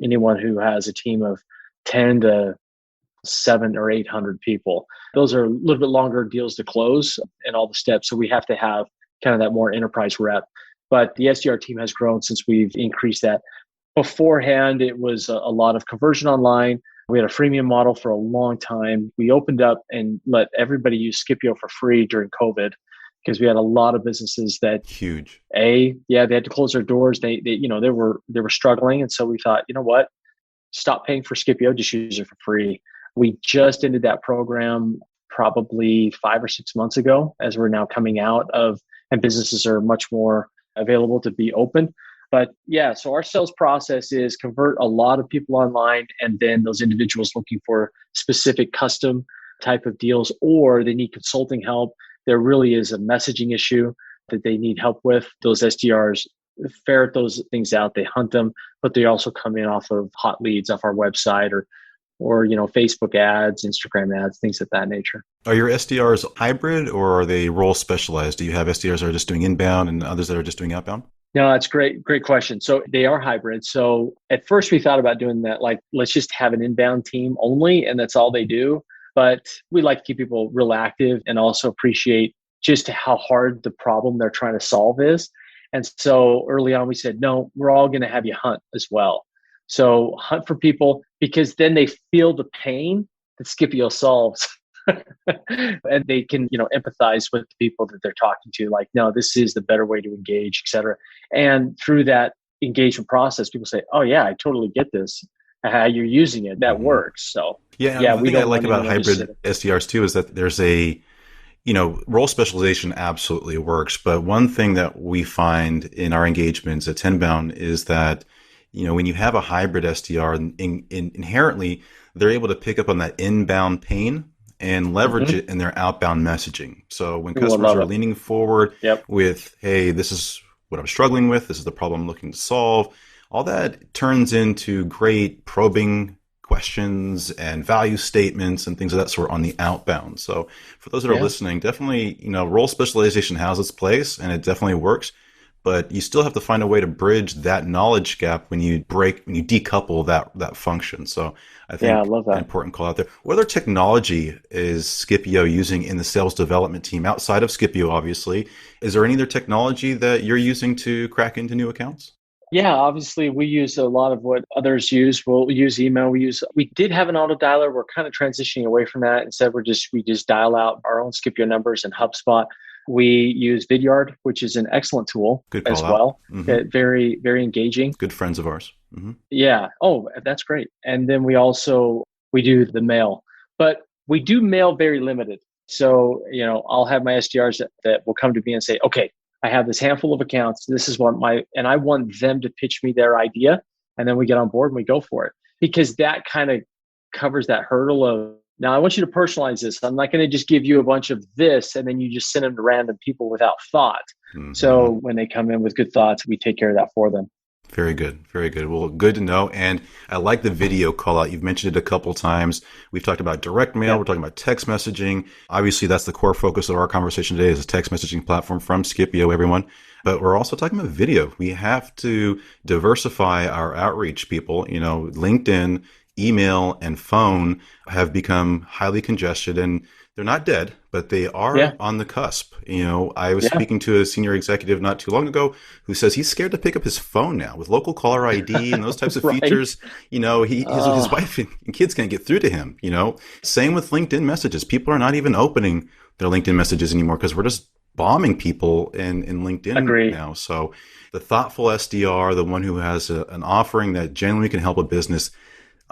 Anyone who has a team of 10 to 700 or 800 people, those are a little bit longer deals to close and all the steps. So we have to have kind of that more enterprise rep. But the SDR team has grown since we've increased that. Beforehand, it was a lot of conversion online. We had a freemium model for a long time. We opened up and let everybody use Skipio for free during COVID, because we had a lot of businesses that they had to close their doors. They were struggling, and so we thought, you know what, stop paying for Skipio, just use it for free. We just ended that program probably 5 or 6 months ago, as we're now coming out of, and businesses are much more available to be open. But yeah, so our sales process is convert a lot of people online, and then those individuals looking for specific custom type of deals, or they need consulting help. There really is a messaging issue that they need help with. Those SDRs ferret those things out, they hunt them, but they also come in off of hot leads off our website or Facebook ads, Instagram ads, things of that nature. Are your SDRs hybrid, or are they role specialized? Do you have SDRs that are just doing inbound and others that are just doing outbound? No, that's great question. So they are hybrid. So at first we thought about doing that, like, let's just have an inbound team only, and that's all they do. But we like to keep people real active and also appreciate just how hard the problem they're trying to solve is. And so early on we said, no, we're all going to have you hunt as well. So hunt for people, because then they feel the pain that Skipio solves. And they can, empathize with the people that they're talking to, like, no, this is the better way to engage, et cetera. And through that engagement process, people say, oh yeah, I totally get this. How you're using it, that works. So the thing I like about hybrid SDRs too is that there's a, role specialization absolutely works. But one thing that we find in our engagements at Tenbound is that, when you have a hybrid SDR, inherently they're able to pick up on that inbound pain and leverage it in their outbound messaging. So when customers are leaning forward with, hey, this is what I'm struggling with, this is the problem I'm looking to solve, all that turns into great probing questions and value statements and things of that sort on the outbound. So for those that are listening, definitely, role specialization has its place and it definitely works. But you still have to find a way to bridge that knowledge gap when you decouple that function. So I think I love that. An important call out there. What other technology is Skipio using in the sales development team outside of Skipio, obviously? Is there any other technology that you're using to crack into new accounts? Yeah, obviously we use a lot of what others use. We'll use email. We did have an auto dialer. We're kind of transitioning away from that. Instead, we just dial out our own Skipio numbers in HubSpot. We use Vidyard, which is an excellent tool Good call as out. well. Very, very engaging. Good friends of ours. Yeah. Oh, that's great. And then we do the mail, but we do mail very limited. So, I'll have my SDRs that will come to me and say, okay, I have this handful of accounts. This is and I want them to pitch me their idea. And then we get on board and we go for it, because that kind of covers that hurdle of, now I want you to personalize this. I'm not going to just give you a bunch of this and then you just send them to random people without thought. So when they come in with good thoughts, we take care of that for them. Very good. Very good. Well, good to know. And I like the video call out. You've mentioned it a couple times. We've talked about direct mail. We're talking about text messaging. Obviously, that's the core focus of our conversation today, is a text messaging platform from Skipio, everyone. But we're also talking about video. We have to diversify our outreach, people. LinkedIn, email, and phone have become highly congested, and they're not dead, but they are on the cusp. I was speaking to a senior executive not too long ago who says he's scared to pick up his phone now with local caller ID and those types of features. His wife and kids can't get through to him. Same with LinkedIn messages. People are not even opening their LinkedIn messages anymore because we're just bombing people in LinkedIn now. So the thoughtful SDR, the one who has an offering that genuinely can help a business,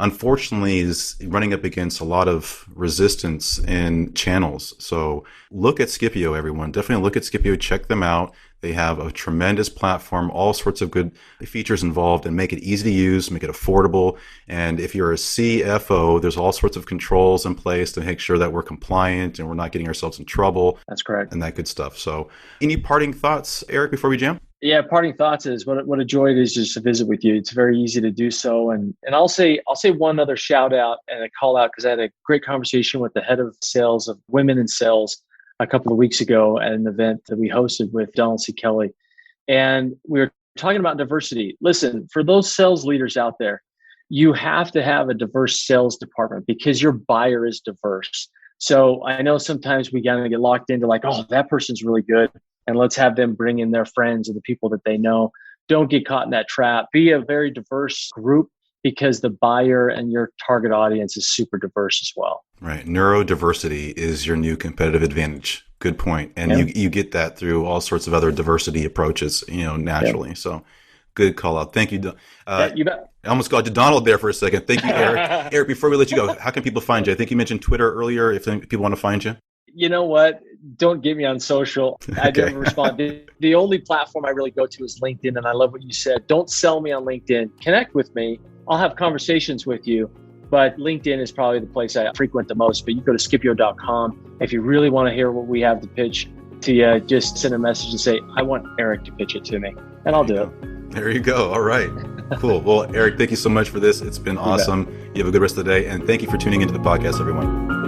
unfortunately is running up against a lot of resistance in channels. So look at Skipio, everyone. Definitely look at Skipio. Check them out. They have a tremendous platform, all sorts of good features involved, and make it easy to use, make it affordable. And if you're a CFO, there's all sorts of controls in place to make sure that we're compliant and we're not getting ourselves in trouble. That's correct. And that good stuff. So any parting thoughts, Eric, before we jam? Yeah, parting thoughts is what a joy it is just to visit with you. It's very easy to do so. And I'll say one other shout out and a call out, because I had a great conversation with the head of sales of women in sales a couple of weeks ago at an event that we hosted with Donald C. Kelly. And we were talking about diversity. Listen, for those sales leaders out there, you have to have a diverse sales department because your buyer is diverse. So I know sometimes we kind of get locked into like, oh, that person's really good, and let's have them bring in their friends or the people that they know. Don't get caught in that trap. Be a very diverse group, because the buyer and your target audience is super diverse as well. Right. Neurodiversity is your new competitive advantage. Good point. And you get that through all sorts of other diversity approaches, naturally. So good call out. Thank you. You bet. I almost got to Donald there for a second. Thank you, Eric. Eric, before we let you go, how can people find you? I think you mentioned Twitter earlier, if people want to find you. You know what? Don't get me on social. I don't respond. The only platform I really go to is LinkedIn, and I love what you said. Don't sell me on LinkedIn. Connect with me. I'll have conversations with you, but LinkedIn is probably the place I frequent the most. But you go to Skipio.com. If you really want to hear what we have to pitch to you, just send a message and say, I want Eric to pitch it to me, and I'll do it. There you go. All right. Cool. Well, Eric, thank you so much for this. It's been awesome. You have a good rest of the day, and thank you for tuning into the podcast, everyone.